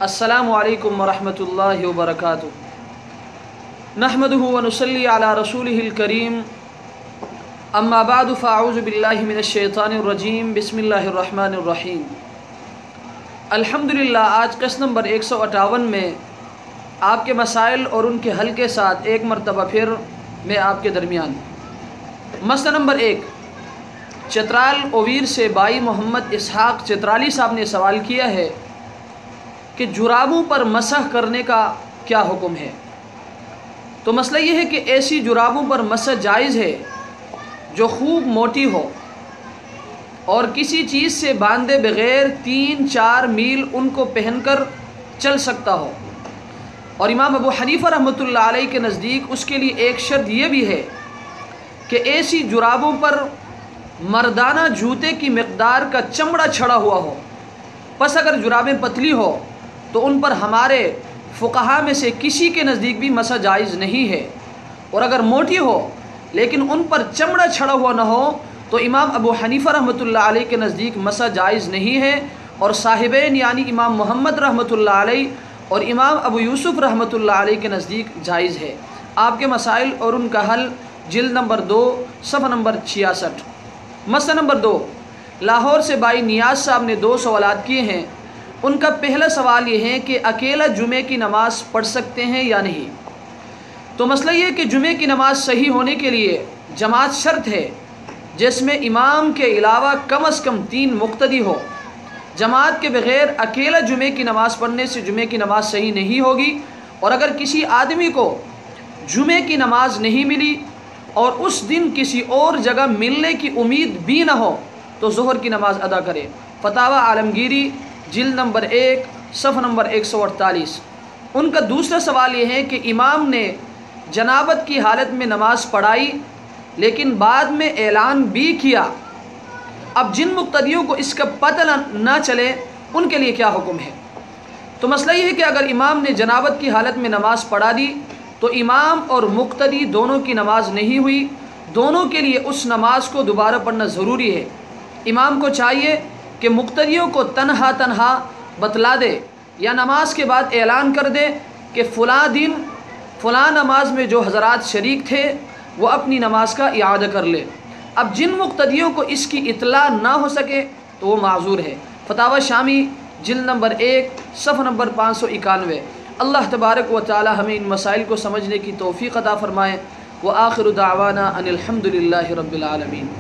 अस्सलामु अलैकुम वरहमतुल्लाहि वबरकातुहू। नहमदुहु व नुसल्ली अला रसूलिहिल करीम। अम्मा बादु फ़अऊज़ु बिल्लाहि मिनश शैतानिर रजीम। बिस्मिल्लाहिर रहमानिर रहीम। अल्हम्दुलिल्लाह, आज क़िस्त नंबर 158 में आपके मसाइल और उनके हल के साथ एक मरतबा फिर मैं आपके दरमियान। मसला नंबर 1, चित्राल ओवीर से बाई मोहम्मद इसहाक़ चित्राली साहब ने सवाल किया है कि जुराबों पर मसह करने का क्या हुक्म है। तो मसला ये है कि ऐसी जुराबों पर मसह जायज़ है जो खूब मोटी हो और किसी चीज़ से बांधे बग़ैर 3-4 मील उनको पहनकर चल सकता हो। और इमाम अबू हनीफ़ा रहमतुल्लाह अलैह के नज़दीक उसके लिए एक शर्त ये भी है कि ऐसी जुराबों पर मर्दाना जूते की मिक़दार का चमड़ा छड़ा हुआ हो। बस अगर जुराबें पतली हो तो उन पर हमारे फ़ुक़हा में से किसी के नज़दीक भी मसा जायज़ नहीं है, और अगर मोटी हो लेकिन उन पर चमड़ा छड़ा हुआ न हो तो इमाम अबू हनीफ़ा रहमतुल्लाह अलैह के नज़दीक मसा जायज़ नहीं है। और साहिबैन यानी इमाम मोहम्मद रहमतुल्लाह अलैह और इमाम अबू यूसुफ़ रहमतुल्लाह अलैह के नज़दीक जायज़ है। आपके मसाइल और उनका हल, जिल्द नंबर 2 सफ़ा नंबर 66। मसला नंबर 2, लाहौर से भाई नियाज़ साहब ने 2 सवालात किए हैं। उनका पहला सवाल ये है कि अकेला जुमे की नमाज़ पढ़ सकते हैं या नहीं। तो मसला ये है कि जुमे की नमाज़ सही होने के लिए जमात शर्त है जिसमें इमाम के अलावा कम अज़ कम 3 मुक़्तदी हो। जमात के बग़ैर अकेला जुमे की नमाज़ पढ़ने से जुमे की नमाज़ सही नहीं होगी। और अगर किसी आदमी को जुमे की नमाज़ नहीं मिली और उस दिन किसी और जगह मिलने की उम्मीद भी ना हो तो ज़ोहर की नमाज़ अदा करे। फतावा आलमगीरी जिल्द नंबर 1 सफ़ा नंबर 148। उनका दूसरा सवाल ये है कि इमाम ने जनाबत की हालत में नमाज़ पढ़ाई लेकिन बाद में ऐलान भी किया, अब जिन मुक़्तदियों को इसका पता ना चले उनके लिए क्या हुक्म है। तो मसला ये है कि अगर इमाम ने जनाबत की हालत में नमाज़ पढ़ा दी तो इमाम और मुक़्तदी दोनों की नमाज़ नहीं हुई। दोनों के लिए उस नमाज़ को दोबारा पढ़ना ज़रूरी है। इमाम को चाहिए कि मुक़्तदियों को तन्हा तन्हा बतला दे या नमाज के बाद ऐलान कर दे कि फ़लाँ दिन फ़लाँ नमाज में जो हज़रात शरीक थे वो अपनी नमाज का इआदा कर ले। अब जिन मुक़्तदियों को इसकी इत्ला ना हो सके तो वो माज़ूर है। फतावा शामी जिल्द नंबर 1 सफ़ा नंबर 591। अल्लाह तबारक व तआला हमें इन मसाइल को समझने की तौफ़ीक़ अता फ़रमाए। व आखिरु दावाना अनिल हम्दुलिल्लाहि रब्बिल आलमीन।